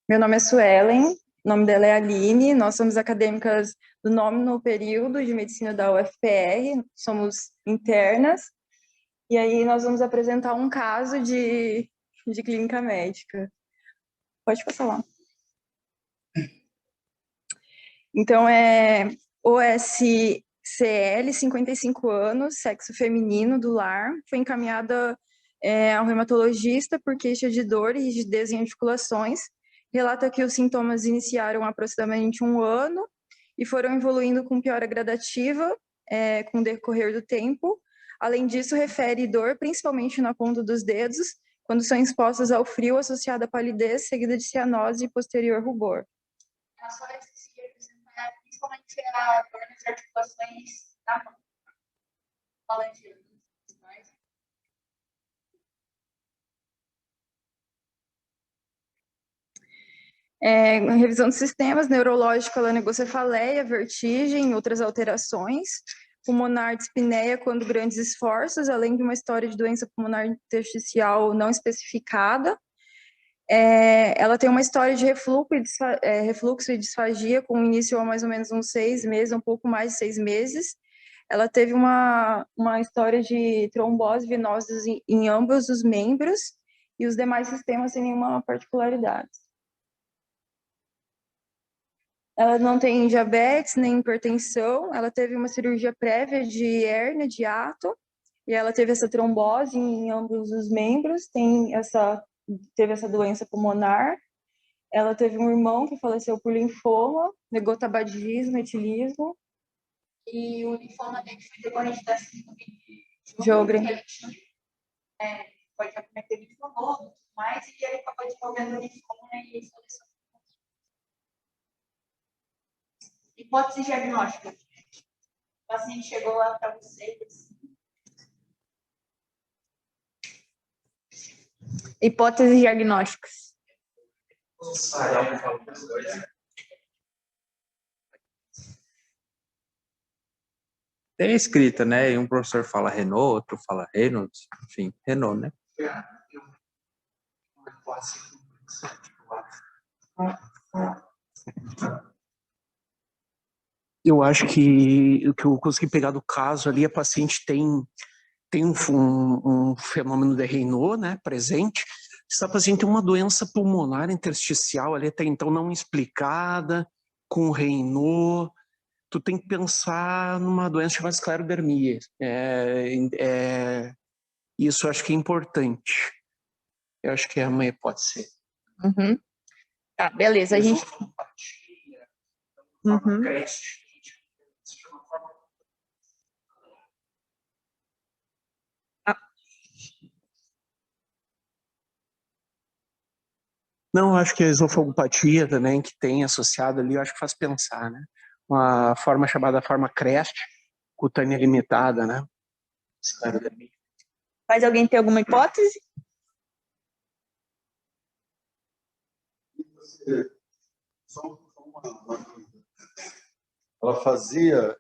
Meu nome é Suelen, o nome dela é Aline, nós somos acadêmicas do 9º período de medicina da UFPR, somos internas, e aí nós vamos apresentar um caso de clínica médica. Pode passar lá. Então, é OSCL, 55 anos, sexo feminino do lar, foi encaminhada ao reumatologista por queixa de dor e rigidez em articulações. Relata que os sintomas iniciaram há aproximadamente 1 ano e foram evoluindo com piora gradativa com o decorrer do tempo. Além disso, refere dor, principalmente na ponta dos dedos, quando são expostas ao frio associado à palidez, seguida de cianose e posterior rubor. Ela só se representar principalmente a dor nas articulações da mão. Falante. Revisão dos sistemas, neurológico, laringocefaleia, vertigem, outras alterações, pulmonar, dispneia quando grandes esforços, além de uma história de doença pulmonar intersticial não especificada. Ela tem uma história de refluxo e disfagia, com início há mais ou menos uns 6 meses, um pouco mais de 6 meses. Ela teve uma história de trombose venosa em ambos os membros, e os demais sistemas sem nenhuma particularidade. Ela não tem diabetes nem hipertensão, ela teve uma cirurgia prévia de hérnia de hiato, e ela teve essa trombose em ambos os membros, teve essa doença pulmonar. Ela teve um irmão que faleceu por linfoma, negou tabagismo, etilismo. E o linfoma dele foi decorrente da síndrome de Sjögren. Pode acometer linfonodo e tudo mais, e ele acabou desenvolvendo linfoma e faleceu. Hipótese diagnóstica. O paciente chegou lá para vocês. Hipóteses diagnósticas. Tem escrita, né? E um professor fala Renault, outro fala Reynolds, enfim, Renault, né? Eu acho que o que eu consegui pegar do caso ali, a paciente tem um fenômeno de Raynaud, né, presente. Essa paciente tem uma doença pulmonar intersticial ali até então não explicada, com Raynaud. Tu tem que pensar numa doença chamada esclerodermia. Isso eu acho que é importante. Eu acho que é uma hipótese. Uhum. Tá, beleza. A gente... Uhum. Não, acho que a esofagopatia também, que tem associado ali, eu acho que faz pensar, né? Uma forma chamada forma CREST, cutânea limitada, né? Mais alguém tem alguma hipótese?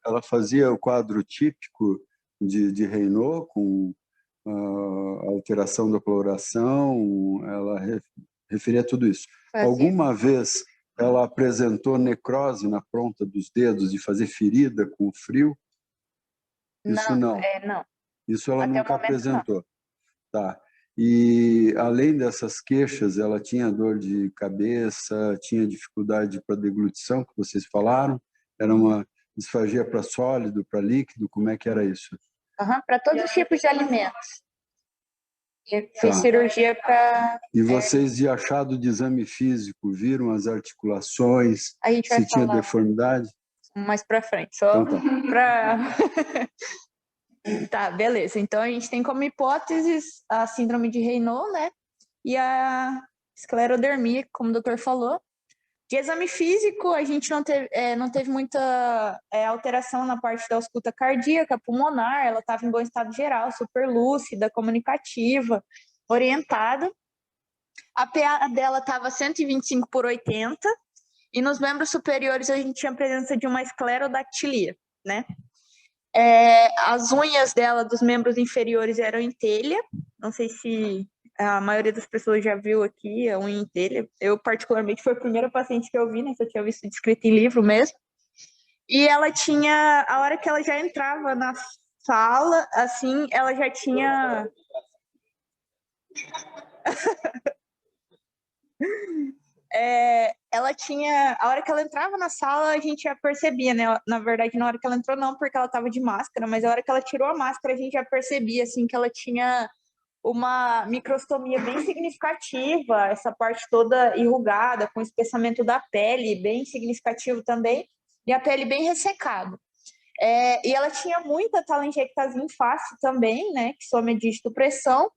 Ela fazia o quadro típico de Raynaud, com alteração da coloração, ela referia tudo isso. Alguma vez ela apresentou necrose na ponta dos dedos, de fazer ferida com o frio? Isso não. Não. Isso ela Até nunca o momento, apresentou. não. Tá. E além dessas queixas, ela tinha dor de cabeça, tinha dificuldade para deglutição, que vocês falaram? Era uma disfagia para sólido, para líquido? Como é que era isso? Para todos os tipos de alimentos. Fiz cirurgia para... E vocês, de achado de exame físico, viram as articulações? A gente vai se tinha falar deformidade? mais para frente, só Então, para... Tá, beleza. Então, a gente tem como hipóteses a síndrome de Raynaud, né? E a esclerodermia, como o doutor falou. De exame físico, a gente não teve muita alteração na parte da ausculta cardíaca, pulmonar. Ela estava em bom estado geral, super lúcida, comunicativa, orientada. A PA dela estava 125/80. E nos membros superiores, a gente tinha a presença de uma esclerodactilia, né? As unhas dela dos membros inferiores eram em telha, não sei se a maioria das pessoas já viu aqui, a unha em telha. Eu, particularmente, foi a primeira paciente que eu vi, né? Que eu tinha visto descrito em livro mesmo. E ela tinha, a hora que ela já entrava na sala, assim, ela já tinha... ela tinha, a hora que ela entrava na sala, a gente já percebia, né? Na verdade, na hora que ela entrou, não, porque ela estava de máscara, mas a hora que ela tirou a máscara, a gente já percebia, assim, que ela tinha uma microstomia bem significativa, essa parte toda enrugada, com espessamento da pele bem significativo também, e a pele bem ressecada. E ela tinha muita telangiectasia em face também, né, que some de estupressão,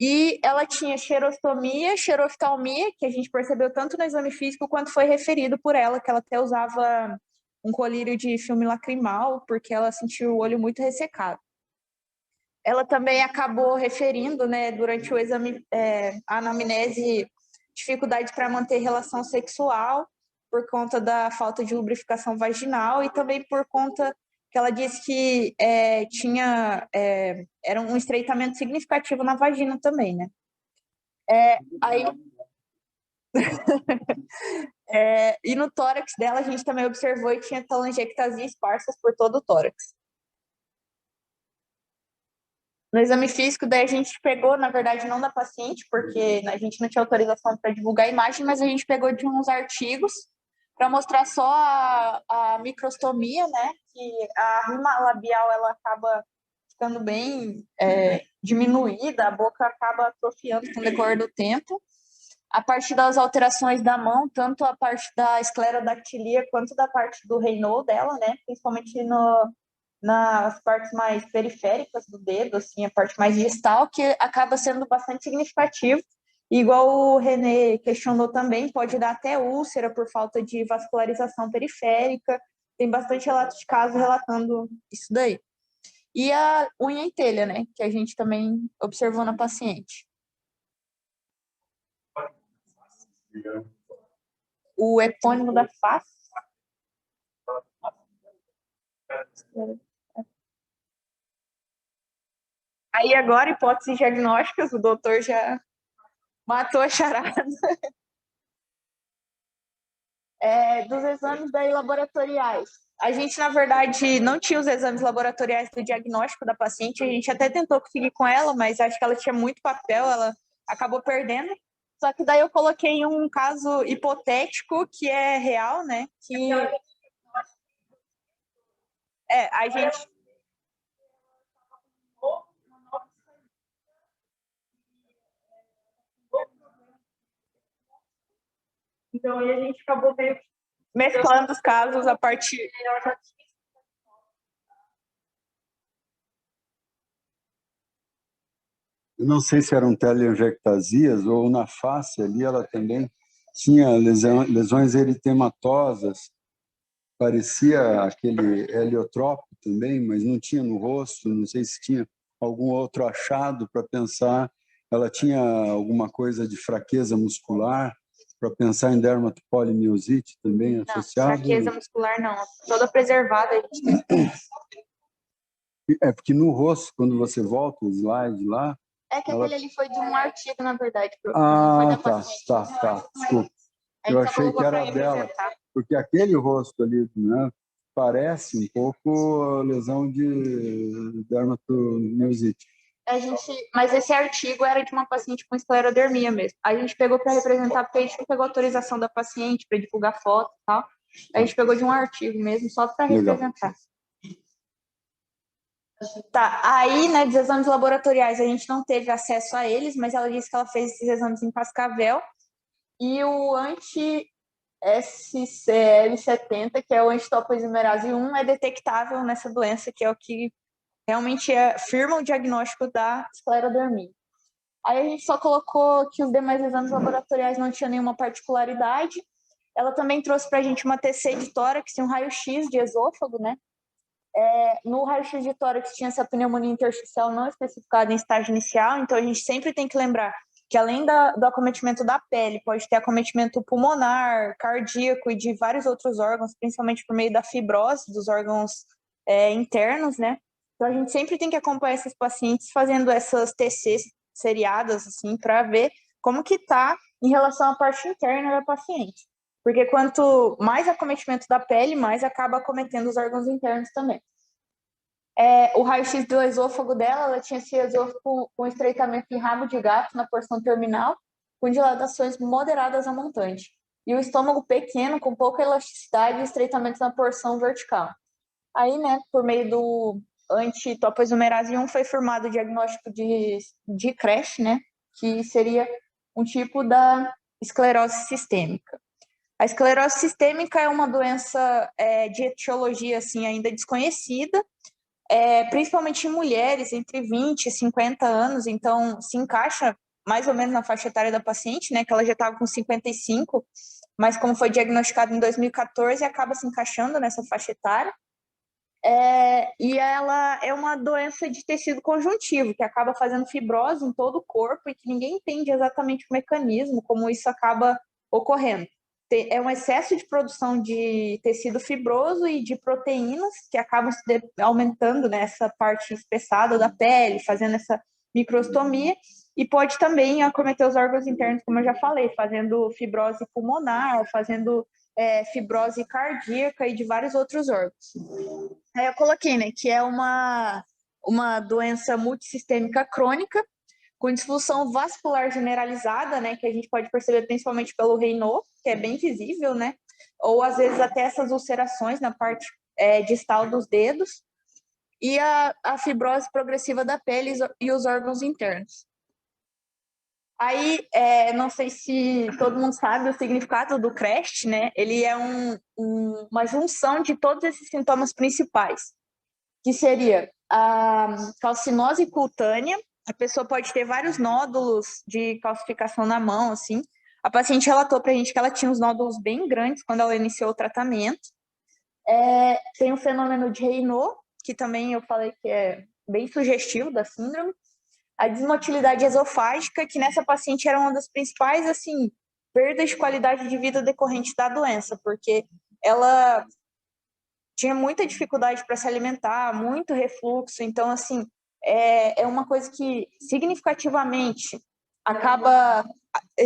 e ela tinha xerostomia, xeroftalmia, que a gente percebeu tanto no exame físico quanto foi referido por ela, que ela até usava um colírio de filme lacrimal, porque ela sentiu o olho muito ressecado. Ela também acabou referindo, né, durante o exame, a anamnese, dificuldade para manter relação sexual, por conta da falta de lubrificação vaginal e também por conta que ela disse que era um estreitamento significativo na vagina também, né? E no tórax dela a gente também observou e tinha telangiectasia esparsas por todo o tórax. No exame físico, daí a gente pegou, na verdade, não da paciente, porque a gente não tinha autorização para divulgar a imagem, mas a gente pegou de uns artigos para mostrar só a microstomia, né? Que a rima labial ela acaba ficando bem diminuída, a boca acaba atrofiando com o decorrer do tempo. A parte das alterações da mão, tanto a parte da esclerodactilia quanto da parte do Raynaud dela, né? Principalmente nas partes mais periféricas do dedo, assim, a parte mais distal, que acaba sendo bastante significativo. Igual o René questionou também, pode dar até úlcera por falta de vascularização periférica. Tem bastante relato de casos relatando isso daí. E a unha em telha, né, que a gente também observou na paciente. O epônimo da face. Aí agora, hipóteses diagnósticas, o doutor já matou a charada. Dos exames daí laboratoriais. A gente, na verdade, não tinha os exames laboratoriais do diagnóstico da paciente, a gente até tentou conseguir com ela, mas acho que ela tinha muito papel, ela acabou perdendo. Só que daí eu coloquei um caso hipotético que é real, né? Que a gente... Então, aí a gente acabou meio mesclando os casos a partir... Eu não sei se eram telangiectasias ou na face ali ela também tinha lesões eritematosas, parecia aquele heliotropo também, mas não tinha no rosto, não sei se tinha algum outro achado para pensar. Ela tinha alguma coisa de fraqueza muscular, para pensar em dermatopolimiosite também associada? Não, fraqueza muscular não, toda preservada. Porque no rosto, quando você volta o slide lá... aquele ali foi de um artigo, na verdade. Tá, desculpa. Eu achei que era dela, porque aquele rosto ali, né, parece um pouco lesão de dermatomiosite. Mas esse artigo era de uma paciente com esclerodermia mesmo. A gente pegou para representar, porque a gente não pegou autorização da paciente para divulgar foto e tal. A gente pegou de um artigo mesmo, só para representar. Tá, aí, né, dos exames laboratoriais, a gente não teve acesso a eles, mas ela disse que ela fez esses exames em Cascavel. E o anti-SCL70, que é o antitopoisomerase 1, é detectável nessa doença, que é o que realmente firma o diagnóstico da esclerodermia. Aí a gente só colocou que os demais exames laboratoriais não tinham nenhuma particularidade. Ela também trouxe para a gente uma TC de tórax e um raio-x de esôfago, né? No raio-x de tórax tinha essa pneumonia intersticial não especificada em estágio inicial, então a gente sempre tem que lembrar que além do acometimento da pele, pode ter acometimento pulmonar, cardíaco e de vários outros órgãos, principalmente por meio da fibrose dos órgãos internos, né? Então a gente sempre tem que acompanhar esses pacientes fazendo essas TCs seriadas, assim, para ver como que tá em relação à parte interna da paciente. Porque quanto mais acometimento da pele, mais acaba acometendo os órgãos internos também. O raio-x do esôfago dela, ela tinha esse esôfago com estreitamento em rabo de gato na porção terminal, com dilatações moderadas a montante. E o estômago pequeno, com pouca elasticidade e estreitamento na porção vertical. Aí, né, por meio do anti-topoisomerase 1, foi formado o diagnóstico de CRASH, né, que seria um tipo da esclerose sistêmica. A esclerose sistêmica é uma doença de etiologia assim, ainda desconhecida, principalmente em mulheres entre 20 e 50 anos, então se encaixa mais ou menos na faixa etária da paciente, né, que ela já estava com 55, mas como foi diagnosticado em 2014, acaba se encaixando nessa faixa etária. E ela é uma doença de tecido conjuntivo, que acaba fazendo fibrose em todo o corpo e que ninguém entende exatamente o mecanismo, como isso acaba ocorrendo. É um excesso de produção de tecido fibroso e de proteínas que acabam aumentando, né, essa parte espessada da pele, fazendo essa microstomia, e pode também acometer os órgãos internos, como eu já falei, fazendo fibrose pulmonar, fazendo fibrose cardíaca e de vários outros órgãos. Aí eu coloquei, né, que é uma doença multissistêmica crônica, com disfunção vascular generalizada, né, que a gente pode perceber principalmente pelo Raynaud, que é bem visível, né, ou às vezes até essas ulcerações na parte distal dos dedos, e a fibrose progressiva da pele e os órgãos internos. Aí, não sei se todo mundo sabe o significado do CRASH, né, ele é uma junção de todos esses sintomas principais, que seria a calcinose cutânea. A pessoa pode ter vários nódulos de calcificação na mão, assim. A paciente relatou para a gente que ela tinha uns nódulos bem grandes quando ela iniciou o tratamento. Tem o fenômeno de Raynaud, que também eu falei que é bem sugestivo da síndrome. A desmotilidade esofágica, que nessa paciente era uma das principais, assim, perdas de qualidade de vida decorrentes da doença, porque ela tinha muita dificuldade para se alimentar, muito refluxo, então, assim, é uma coisa que significativamente acaba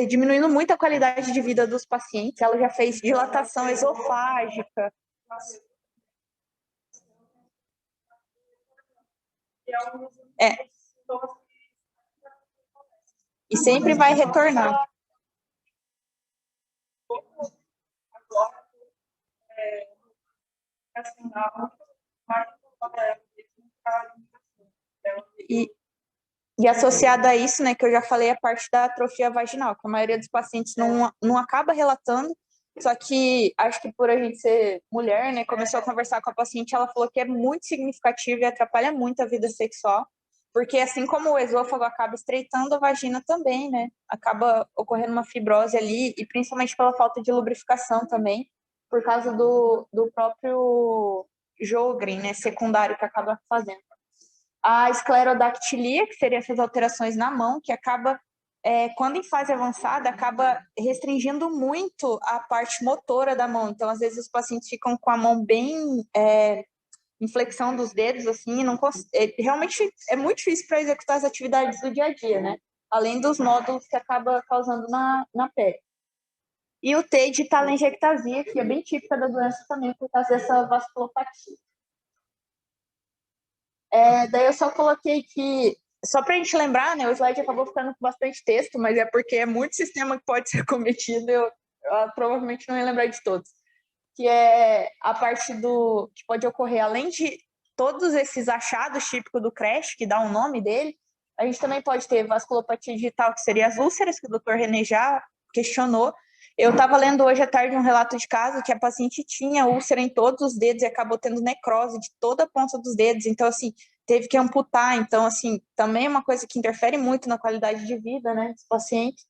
diminuindo muito a qualidade de vida dos pacientes. Ela já fez dilatação esofágica. E sempre vai retornar. E associado a isso, né, que eu já falei, a parte da atrofia vaginal, que a maioria dos pacientes não acaba relatando, só que acho que por a gente ser mulher, né, começou a conversar com a paciente, ela falou que é muito significativo e atrapalha muito a vida sexual, porque assim como o esôfago acaba estreitando, a vagina também, né, acaba ocorrendo uma fibrose ali, e principalmente pela falta de lubrificação também, por causa do próprio Sjögren, né, secundário que acaba fazendo. A esclerodactilia, que seria essas alterações na mão, que acaba, quando em fase avançada, acaba restringindo muito a parte motora da mão. Então, às vezes, os pacientes ficam com a mão bem em flexão dos dedos, assim, e não realmente é muito difícil para executar as atividades do dia a dia, né? Além dos nódulos que acaba causando na pele. E o T de telangiectasia, que é bem típica da doença também, por causa dessa vasculopatia. Daí eu só coloquei que, só para a gente lembrar, né, o slide acabou ficando com bastante texto, mas é porque é muito sistema que pode ser cometido, eu provavelmente não ia lembrar de todos. Que é a parte que pode ocorrer, além de todos esses achados típicos do CRASH, que dá o nome dele, a gente também pode ter vasculopatia digital, que seria as úlceras, que o Dr. René já questionou. Eu estava lendo hoje à tarde um relato de caso que a paciente tinha úlcera em todos os dedos e acabou tendo necrose de toda a ponta dos dedos, então, assim, teve que amputar. Então, assim, também é uma coisa que interfere muito na qualidade de vida, né, dos pacientes.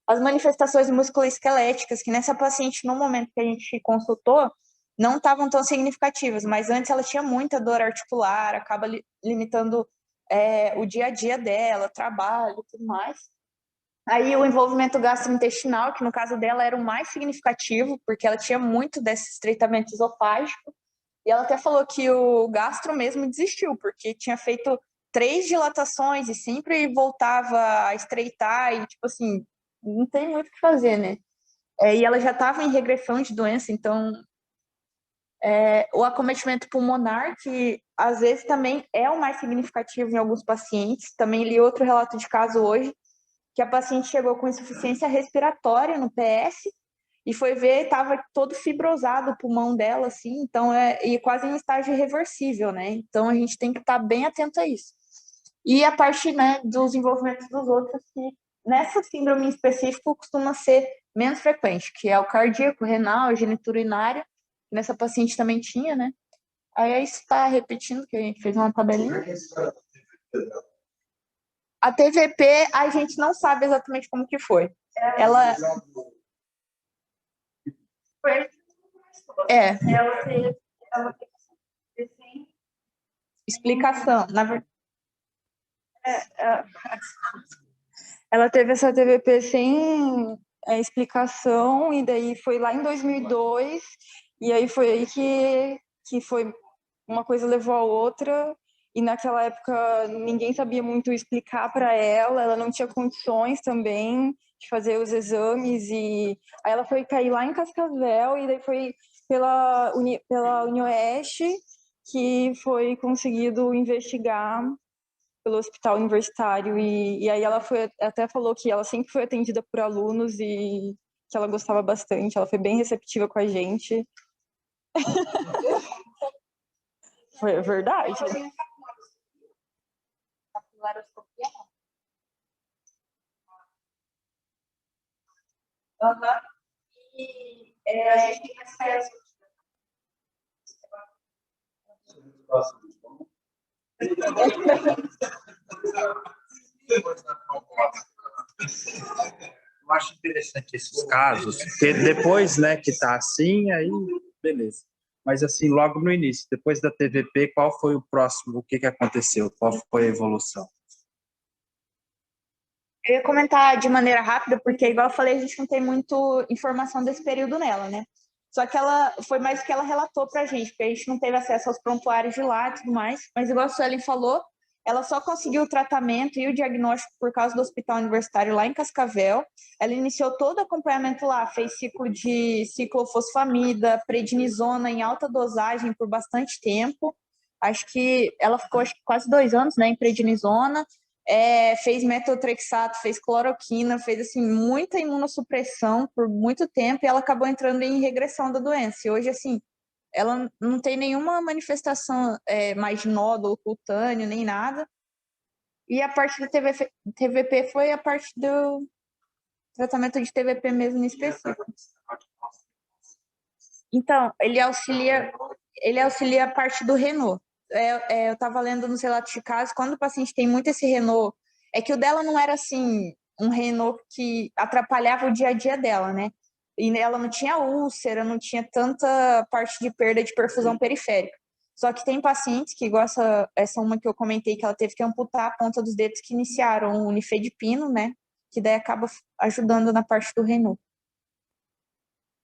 As manifestações musculoesqueléticas, que nessa paciente, no momento que a gente consultou, não estavam tão significativas, mas antes ela tinha muita dor articular, acaba limitando o dia a dia dela, trabalho e tudo mais. Aí o envolvimento gastrointestinal, que no caso dela era o mais significativo, porque ela tinha muito desse estreitamento esofágico, e ela até falou que o gastro mesmo desistiu, porque tinha feito 3 dilatações e sempre voltava a estreitar e, tipo assim, não tem muito o que fazer, né? E ela já estava em regressão de doença, então o acometimento pulmonar, que às vezes também é o mais significativo em alguns pacientes. Também li outro relato de caso hoje, que a paciente chegou com insuficiência respiratória no PS e foi ver, estava todo fibrosado o pulmão dela, assim, então e quase em estágio irreversível, né? Então a gente tem que estar bem atento a isso. E a parte, né, dos envolvimentos dos outros, que nessa síndrome em específico costuma ser menos frequente, que é o cardíaco, renal, a geniturinária, que nessa paciente também tinha, né? Aí isso está repetindo, que a gente fez uma tabelinha. A TVP, a gente não sabe exatamente como que foi. Ela... Explicação. Na verdade, ela teve essa TVP sem explicação, e daí foi lá em 2002, e aí foi aí que foi uma coisa levou a outra, e naquela época ninguém sabia muito explicar para ela não tinha condições também de fazer os exames, e aí ela foi cair lá em Cascavel, e daí foi pela UniOeste que foi conseguido investigar pelo hospital universitário, e aí ela até falou que ela sempre foi atendida por alunos e que ela gostava bastante, ela foi bem receptiva com a gente. Foi verdade. E a gente tem acesso. Eu acho interessante esses casos, porque depois, né, que tá assim, aí beleza. Mas assim, logo no início, depois da TVP, qual foi o próximo? O que aconteceu? Qual foi a evolução? eu ia comentar de maneira rápida, porque, igual eu falei, a gente não tem muito informação desse período nela, né? Só que ela foi mais o que ela relatou pra gente, porque a gente não teve acesso aos prontuários de lá e tudo mais. Mas, igual a Suelen falou, ela só conseguiu o tratamento e o diagnóstico por causa do hospital universitário lá em Cascavel. Ela iniciou todo o acompanhamento lá, fez ciclo de ciclofosfamida, prednisona em alta dosagem por bastante tempo. Acho que ela ficou quase 2 anos, né, em prednisona. Fez metotrexato, fez cloroquina, fez assim muita imunossupressão por muito tempo, e ela acabou entrando em regressão da doença. E hoje, assim, ela não tem nenhuma manifestação mais de nódulo cutâneo, nem nada. E a parte do TVP foi a parte do tratamento de TVP mesmo em específico. Então, ele auxilia a parte do Renault. Eu estava lendo nos relatos de caso, quando o paciente tem muito esse Renault, é que o dela não era assim, um Renault que atrapalhava o dia a dia dela, né? E ela não tinha úlcera, não tinha tanta parte de perda de perfusão periférica. Só que tem pacientes que, igual essa uma que eu comentei, que ela teve que amputar a ponta dos dedos, que iniciaram o nifedipino, né? Que daí acaba ajudando na parte do Renault.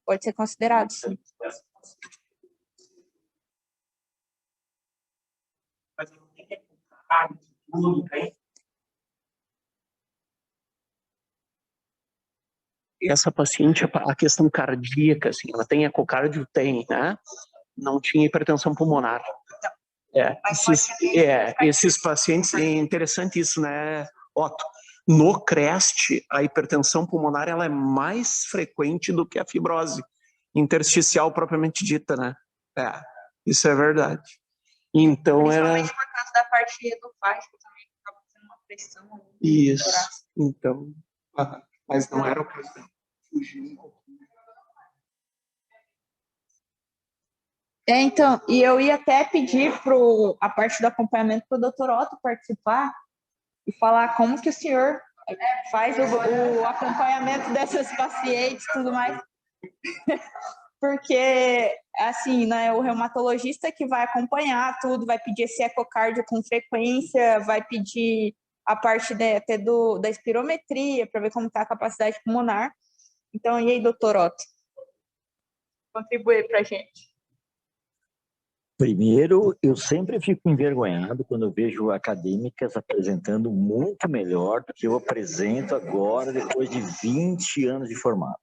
Pode ser considerado, sim. Essa paciente, a questão cardíaca, assim, ela tem ecocardio? Tem, né? Não tinha hipertensão pulmonar. Esses pacientes, é interessante isso, né, Otto? No CREST, a hipertensão pulmonar ela é mais frequente do que a fibrose intersticial propriamente dita, né? Isso é verdade. Então, principalmente por causa da parte endofágica também, que acaba sendo uma pressão. Isso, então. Mas não era o caso. Fugir um pouquinho. Então, e eu ia até pedir a parte do acompanhamento para o Dr. Otto participar e falar como que o senhor faz o acompanhamento dessas pacientes e tudo mais. Porque, assim, né, o reumatologista que vai acompanhar tudo, vai pedir esse ecocardio com frequência, vai pedir a parte até da espirometria para ver como está a capacidade pulmonar. Então, e aí, doutor Otto? Contribuir para a gente. Primeiro, eu sempre fico envergonhado quando eu vejo acadêmicas apresentando muito melhor do que eu apresento agora, depois de 20 anos de formado.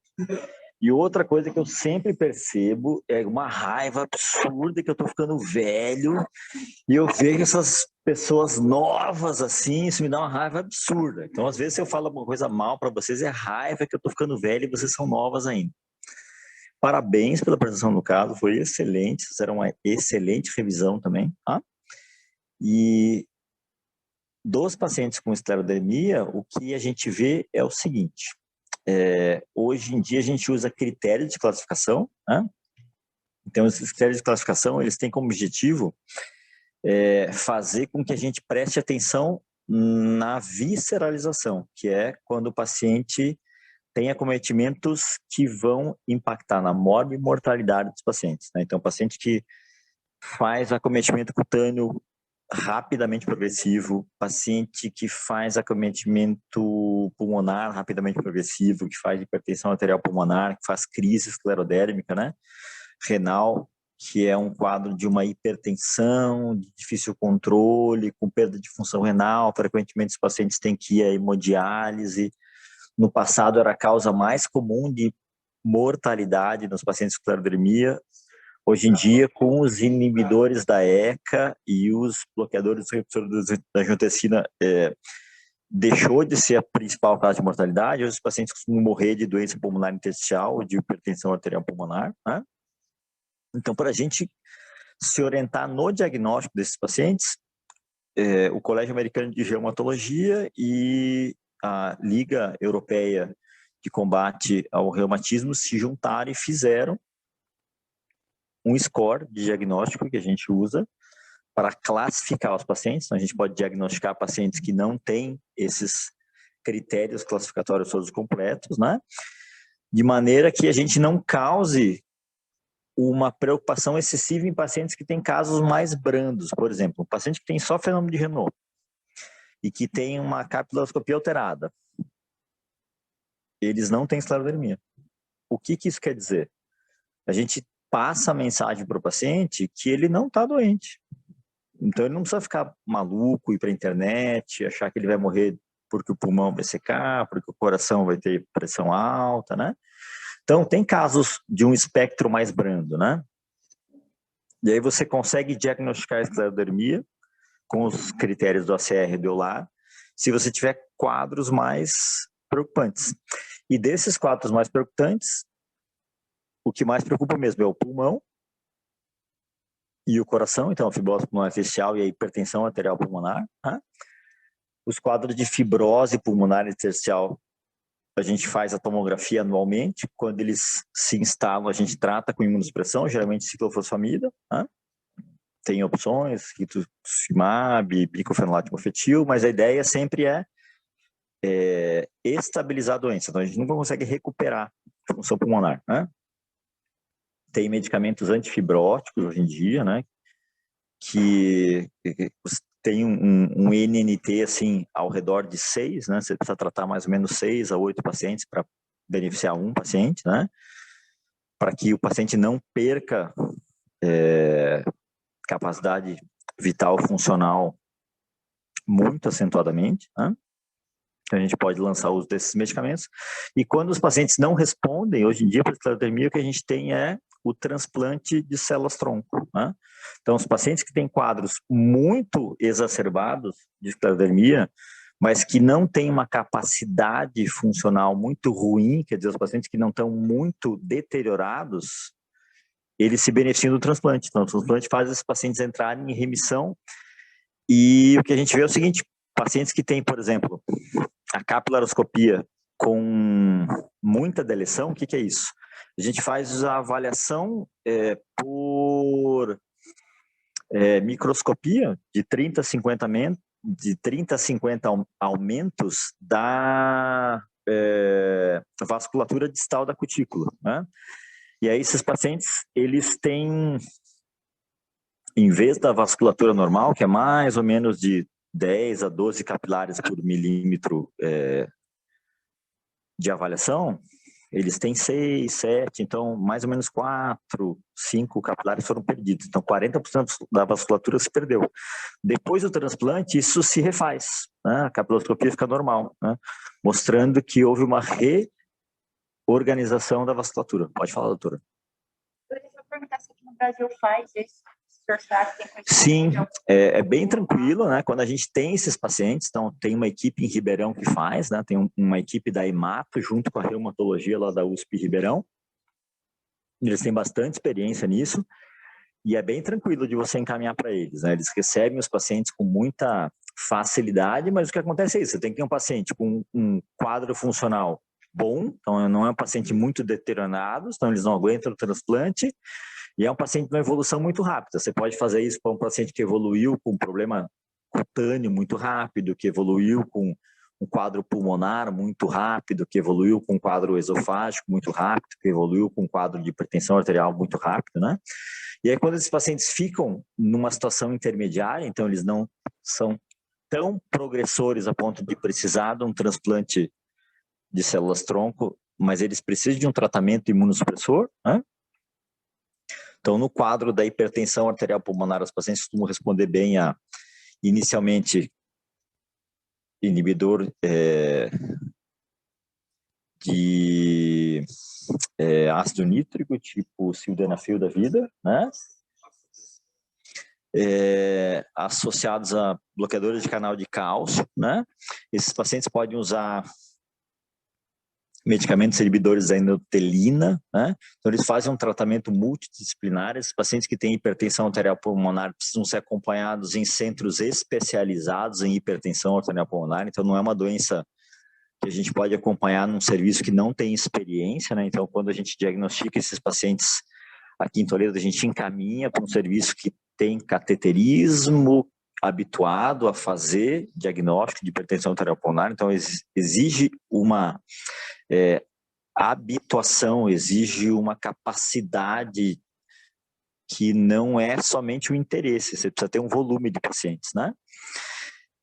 E outra coisa que eu sempre percebo é uma raiva absurda que eu tô ficando velho e eu vejo essas pessoas novas assim, isso me dá uma raiva absurda. Então, às vezes, se eu falo alguma coisa mal para vocês, é raiva que eu tô ficando velho e vocês são novas ainda. Parabéns pela apresentação do caso, foi excelente, fizeram uma excelente revisão também, tá? E dos pacientes com esclerodermia, o que a gente vê é o seguinte, hoje em dia a gente usa critérios de classificação, né? Então esses critérios de classificação, eles têm como objetivo fazer com que a gente preste atenção na visceralização, que é quando o paciente tem acometimentos que vão impactar na morbimortalidade dos pacientes, né? Então, paciente que faz acometimento cutâneo rapidamente progressivo, paciente que faz acometimento pulmonar rapidamente progressivo, que faz hipertensão arterial pulmonar, que faz crise esclerodérmica, né? Renal, que é um quadro de uma hipertensão, de difícil controle, com perda de função renal, frequentemente os pacientes têm que ir à hemodiálise. No passado era a causa mais comum de mortalidade nos pacientes com esclerodermia. Hoje em dia, com os inibidores da ECA e os bloqueadores do receptor da angiotensina, deixou de ser a principal causa de mortalidade. Hoje os pacientes costumam morrer de doença pulmonar intersticial, de hipertensão arterial pulmonar, né? Então, para a gente se orientar no diagnóstico desses pacientes, o Colégio Americano de Reumatologia e a Liga Europeia de Combate ao Reumatismo se juntaram e fizeram um score de diagnóstico que a gente usa para classificar os pacientes. Então, a gente pode diagnosticar pacientes que não têm esses critérios classificatórios todos completos, né? De maneira que a gente não cause uma preocupação excessiva em pacientes que têm casos mais brandos. Por exemplo, um paciente que tem só fenômeno de Renault e que tem uma capiloscopia alterada, eles não têm esclerodermia. O que isso quer dizer? A gente passa a mensagem para o paciente que ele não está doente. Então ele não precisa ficar maluco, ir para a internet, achar que ele vai morrer porque o pulmão vai secar, porque o coração vai ter pressão alta, né? Então tem casos de um espectro mais brando, né? E aí você consegue diagnosticar a esclerodermia com os critérios do ACR e do EULAR, se você tiver quadros mais preocupantes. E desses quadros mais preocupantes, o que mais preocupa mesmo é o pulmão e o coração, então a fibrose pulmonar intersticial e a hipertensão arterial pulmonar, né? Os quadros de fibrose pulmonar intersticial, a gente faz a tomografia anualmente, quando eles se instalam a gente trata com imunossupressão, geralmente ciclofosfamida, né? Tem opções, rituximab, bicofenolato mofetil, mas a ideia sempre é estabilizar a doença. Então a gente nunca consegue recuperar a função pulmonar, né? Tem medicamentos antifibróticos hoje em dia, né? Que tem um NNT assim ao redor de 6, né? Você precisa tratar mais ou menos 6 a 8 pacientes para beneficiar um paciente, né? Para que o paciente não perca capacidade vital funcional muito acentuadamente, né? A gente pode lançar o uso desses medicamentos. E quando os pacientes não respondem, hoje em dia, para a esclerodermia, o que a gente tem é o transplante de células-tronco, né? Então, os pacientes que têm quadros muito exacerbados de esclerodermia, mas que não têm uma capacidade funcional muito ruim, quer dizer, os pacientes que não estão muito deteriorados, eles se beneficiam do transplante. Então, o transplante faz esses pacientes entrarem em remissão. E o que a gente vê é o seguinte: pacientes que têm, por exemplo, a capilaroscopia com muita deleção, o que é isso? A gente faz a avaliação por microscopia de 30 a 50 aumentos da vasculatura distal da cutícula, né? E aí esses pacientes, eles têm, em vez da vasculatura normal, que é mais ou menos de 10 a 12 capilares por milímetro de avaliação, Eles têm 6, 7, então mais ou menos 4, 5 capilares foram perdidos. Então 40% da vasculatura se perdeu. Depois do transplante, isso se refaz, né? A capiloscopia fica normal, né? Mostrando que houve uma reorganização da vasculatura. Pode falar, doutora. Eu queria perguntar se aqui no Brasil faz isso. Sim, é bem tranquilo, né? Quando a gente tem esses pacientes, então tem uma equipe em Ribeirão que faz, né? Tem uma equipe da Hemato junto com a reumatologia lá da USP Ribeirão. Eles têm bastante experiência nisso e é bem tranquilo de você encaminhar para eles, né? Eles recebem os pacientes com muita facilidade, mas o que acontece é isso, você tem que ter um paciente com um quadro funcional bom, então não é um paciente muito deteriorado, então eles não aguentam o transplante. E é um paciente de uma evolução muito rápida. Você pode fazer isso para um paciente que evoluiu com um problema cutâneo muito rápido, que evoluiu com um quadro pulmonar muito rápido, que evoluiu com um quadro esofágico muito rápido, que evoluiu com um quadro de hipertensão arterial muito rápido, né? E aí, quando esses pacientes ficam numa situação intermediária, então eles não são tão progressores a ponto de precisar de um transplante de células-tronco, mas eles precisam de um tratamento imunossupressor, né? Então, no quadro da hipertensão arterial pulmonar, os pacientes costumam responder bem a, inicialmente, inibidor de ácido nítrico, tipo sildenafil da vida, né? Associados a bloqueadores de canal de cálcio, né? Esses pacientes podem usar medicamentos inibidores da endotelina, né? Então eles fazem um tratamento multidisciplinar. Esses pacientes que têm hipertensão arterial pulmonar precisam ser acompanhados em centros especializados em hipertensão arterial pulmonar, então não é uma doença que a gente pode acompanhar num serviço que não tem experiência, né? Então quando a gente diagnostica esses pacientes aqui em Toledo, a gente encaminha para um serviço que tem cateterismo, habituado a fazer diagnóstico de hipertensão arterial pulmonar, então exige uma habituação, exige uma capacidade que não é somente o interesse, você precisa ter um volume de pacientes, né?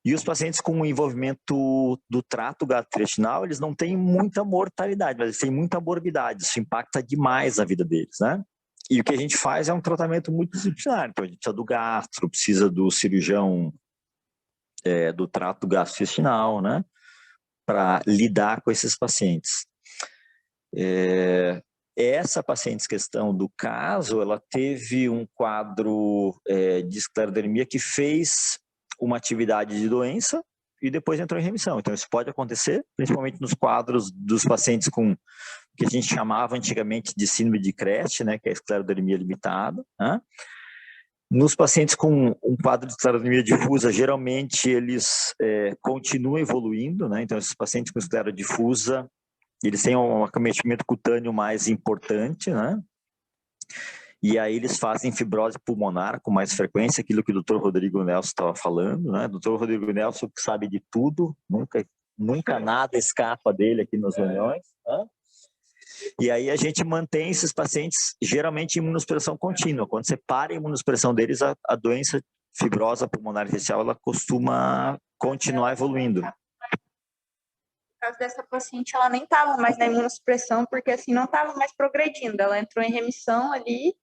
E os pacientes com envolvimento do trato gastrointestinal, eles não têm muita mortalidade, mas eles têm muita morbidade, isso impacta demais a vida deles, né? E o que a gente faz é um tratamento multidisciplinar, então a gente precisa do gastro, precisa do cirurgião do trato gastrointestinal, né? Para lidar com esses pacientes. Essa paciente questão do caso, ela teve um quadro de esclerodermia que fez uma atividade de doença e depois entrou em remissão. Então isso pode acontecer, principalmente nos quadros dos pacientes com o que a gente chamava antigamente de síndrome de Crest, né, que é a esclerodermia limitada, né? Nos pacientes com um quadro de esclerodermia difusa, geralmente eles continuam evoluindo, né? Então esses pacientes com esclerose difusa, eles têm um acometimento cutâneo mais importante, né? E aí eles fazem fibrose pulmonar com mais frequência, aquilo que o Dr. Rodrigo Nelson estava falando, né? O Dr. Rodrigo Nelson sabe de tudo, nunca nada escapa dele aqui nas reuniões, né? E aí a gente mantém esses pacientes geralmente em imunossupressão contínua. Quando você para a imunossupressão deles, a doença fibrosa pulmonar arterial, ela costuma continuar evoluindo. No caso dessa paciente, ela nem estava mais na imunossupressão, porque assim, não estava mais progredindo. Ela entrou em remissão ali,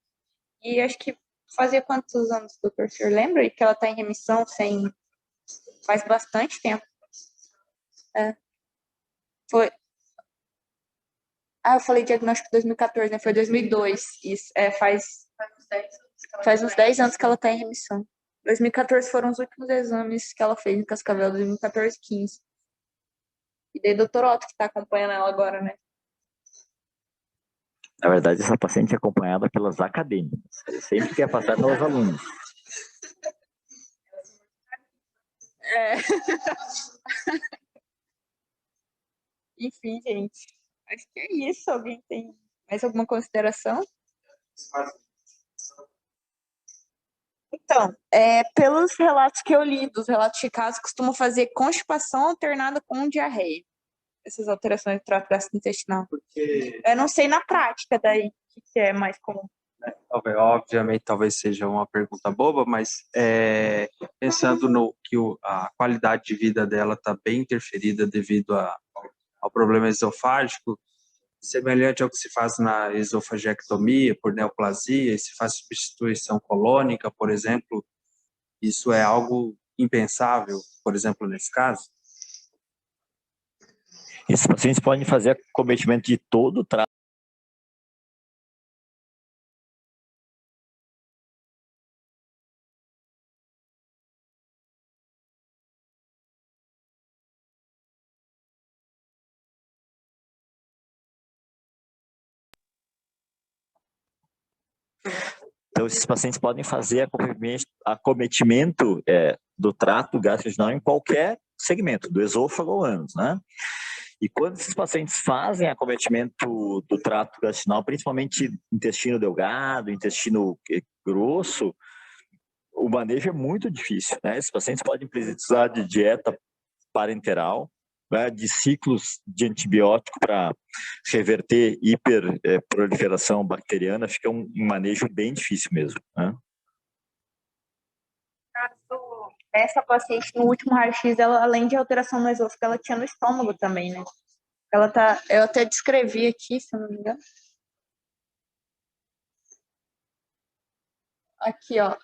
e acho que fazia quantos anos, doutor? O senhor lembra que ela está em remissão faz bastante tempo? Foi. Eu falei diagnóstico 2014, né? Foi 2002. Isso, faz uns 10 anos que ela está em remissão. 2014 foram os últimos exames que ela fez em Cascavel, 2014 e 15. E daí, doutor Otto, que está acompanhando ela agora, né? Na verdade, essa paciente é acompanhada pelas acadêmicas. Sempre quer passar pelos alunos. Enfim, gente. Acho que é isso. Alguém tem mais alguma consideração? Então, pelos relatos que eu li, dos relatos de casos, costumam fazer constipação alternada com diarreia. Essas alterações do trato gastrointestinal. Eu não sei na prática daí o que é mais comum. Obviamente, talvez seja uma pergunta boba, mas pensando no que a qualidade de vida dela está bem interferida devido ao problema esofágico, semelhante ao que se faz na esofagiectomia por neoplasia, se faz substituição colônica, por exemplo, isso é algo impensável, por exemplo, nesse caso? Esses pacientes podem fazer acometimento de todo o trato. Então, esses pacientes podem fazer acometimento do trato gastrointestinal em qualquer segmento, do esôfago ao ânus, né? E quando esses pacientes fazem acometimento do trato gastrointestinal, principalmente intestino delgado, intestino grosso, o manejo é muito difícil, né? Esses pacientes podem precisar de dieta parenteral, né, de ciclos de antibiótico para reverter hiperproliferação bacteriana, fica um manejo bem difícil mesmo, né? Essa paciente, no último raio-x, ela, além de alteração no esôfago, ela tinha no estômago também, né? Eu até descrevi aqui, se eu não me engano. Aqui, ó,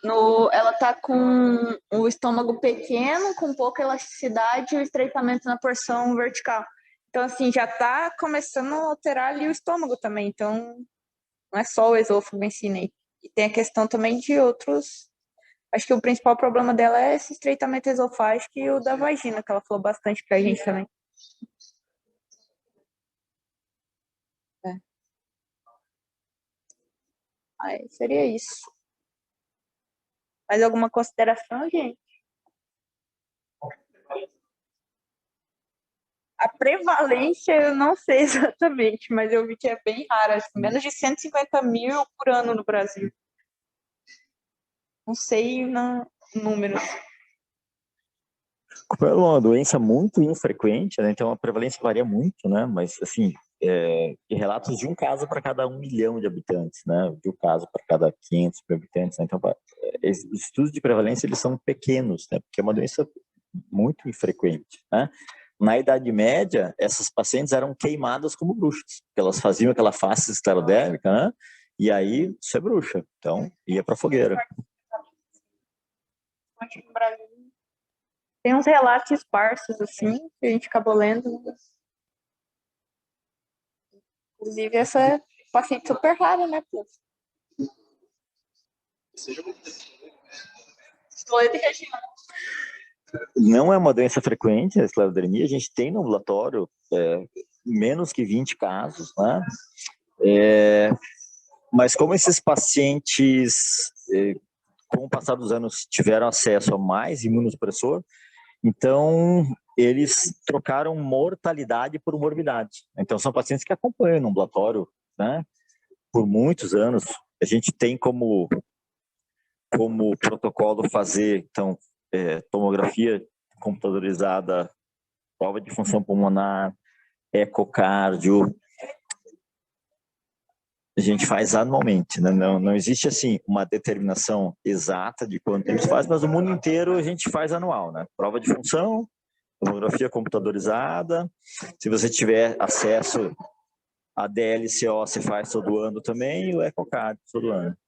ela tá com o estômago pequeno, com pouca elasticidade e o estreitamento na porção vertical. Então, assim, já tá começando a alterar ali o estômago também. Então, não é só o esôfago em si, né? E tem a questão também de outros... Acho que o principal problema dela é esse estreitamento esofágico e o da vagina, que ela falou bastante pra gente também. Aí, seria isso. Mais alguma consideração, gente? A prevalência eu não sei exatamente, mas eu vi que é bem rara, acho que menos de 150 mil por ano no Brasil. Não sei números. Como é uma doença muito infrequente, né? Então a prevalência varia muito, né? Mas, assim, relatos de um caso para cada 1 milhão de habitantes, né? De um caso para cada 500 mil habitantes, né? Então, os estudos de prevalência, eles são pequenos, né? Porque é uma doença muito infrequente, né? Na Idade Média, essas pacientes eram queimadas como bruxas, porque elas faziam aquela face esclerodérmica, né? E aí, isso é bruxa. Então, ia para fogueira. No Brasil tem uns relatos esparsos, assim, que a gente acabou lendo. Inclusive, essa paciente super rara, né, pô? Não é uma doença frequente, a esclerodermia. A gente tem no ambulatório menos que 20 casos, né? Mas como esses pacientes, com o passar dos anos, tiveram acesso a mais imunossupressor, então eles trocaram mortalidade por morbidade. Então são pacientes que acompanham no ambulatório, né, por muitos anos. A gente tem como protocolo fazer, então, tomografia computadorizada, prova de função pulmonar, ecocardio. A gente faz anualmente, né? Não existe, assim, uma determinação exata de quanto a gente faz, mas no mundo inteiro a gente faz anual, né? Prova de função, tomografia computadorizada. Se você tiver acesso a DLCO, você faz todo ano também, e o ecocardio todo ano.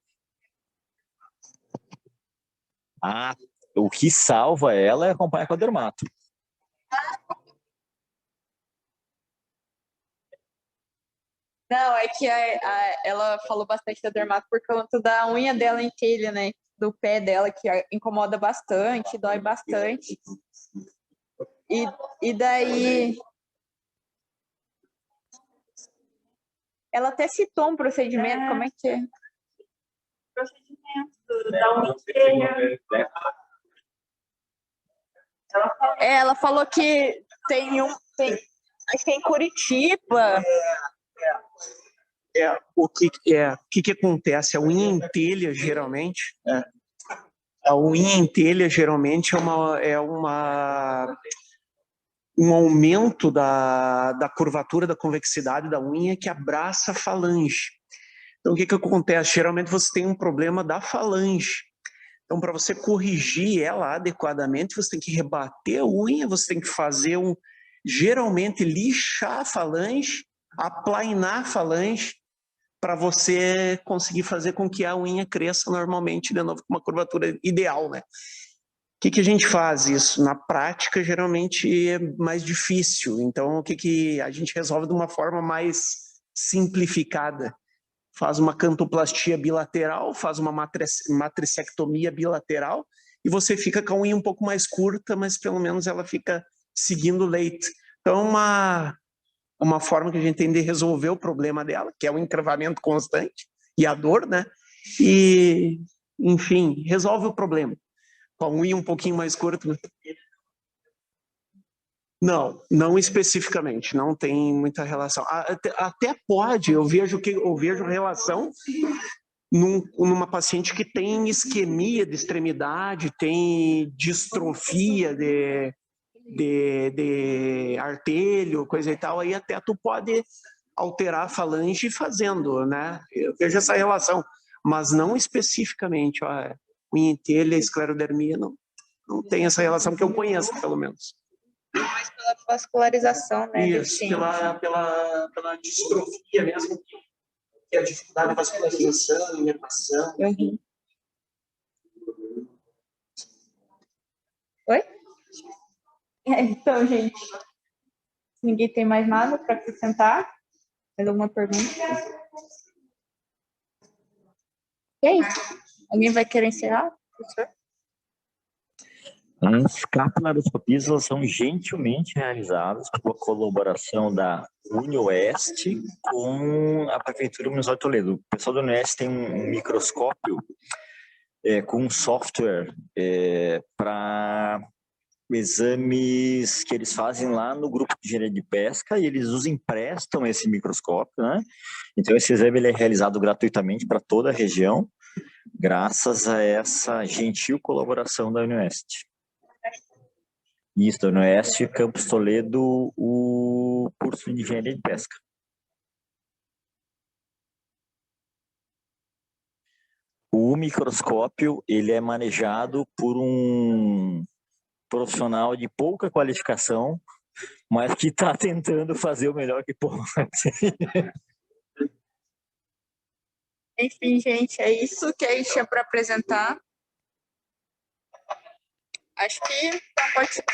O que salva ela é acompanhar com a dermato. Não, é que ela falou bastante da dermato por conta da unha dela em telha, né? Do pé dela, que incomoda bastante, dói bastante. E daí... Ela até citou um procedimento, como é que é? Procedimento da unha em telha. Ela falou que acho que é em Curitiba. O que acontece? A unha em telha, geralmente, a unha em telha, geralmente, um aumento da curvatura, da convexidade da unha que abraça a falange. Então, o que acontece? Geralmente, você tem um problema da falange. Então, para você corrigir ela adequadamente, você tem que rebater a unha, você tem que fazer geralmente, lixar a falange aplainar a falange para você conseguir fazer com que a unha cresça normalmente, de novo, com uma curvatura ideal, né? O que a gente faz isso? Na prática, geralmente é mais difícil. Então, o que a gente resolve de uma forma mais simplificada? Faz uma cantoplastia bilateral, faz uma matricectomia bilateral e você fica com a unha um pouco mais curta, mas pelo menos ela fica seguindo o leite. Então, uma forma que a gente tem de resolver o problema dela, que é o encravamento constante e a dor, né? E, enfim, resolve o problema. Com a unha um pouquinho mais curta. Não especificamente, não tem muita relação. Até pode, eu vejo relação numa paciente que tem isquemia de extremidade, tem distrofia de artelho, coisa e tal, aí até tu pode alterar a falange fazendo, né? Eu vejo essa relação, mas não especificamente, unha em telha, esclerodermia, não tem essa relação que eu conheço, pelo menos. Mais pela vascularização, né? Isso, pela distrofia mesmo, que é a dificuldade da vascularização, inervação. Uhum. Oi? Então, gente, ninguém tem mais nada para acrescentar? Mais alguma pergunta? E aí? Alguém vai querer encerrar, professor? As capilaroscopias elas são gentilmente realizadas com a colaboração da UniOeste com a Prefeitura Municipal de Toledo. O pessoal da UniOeste tem um microscópio com um software para exames que eles fazem lá no grupo de engenharia de pesca e eles nos emprestam esse microscópio, né? Então esse exame ele é realizado gratuitamente para toda a região, graças a essa gentil colaboração da UniOeste. Isso, da UniOeste, Campus Toledo, o curso de engenharia de pesca. O microscópio, ele é manejado por um profissional de pouca qualificação, mas que está tentando fazer o melhor que pode. Enfim, gente, é isso que a gente tinha para apresentar. Acho que pode ser.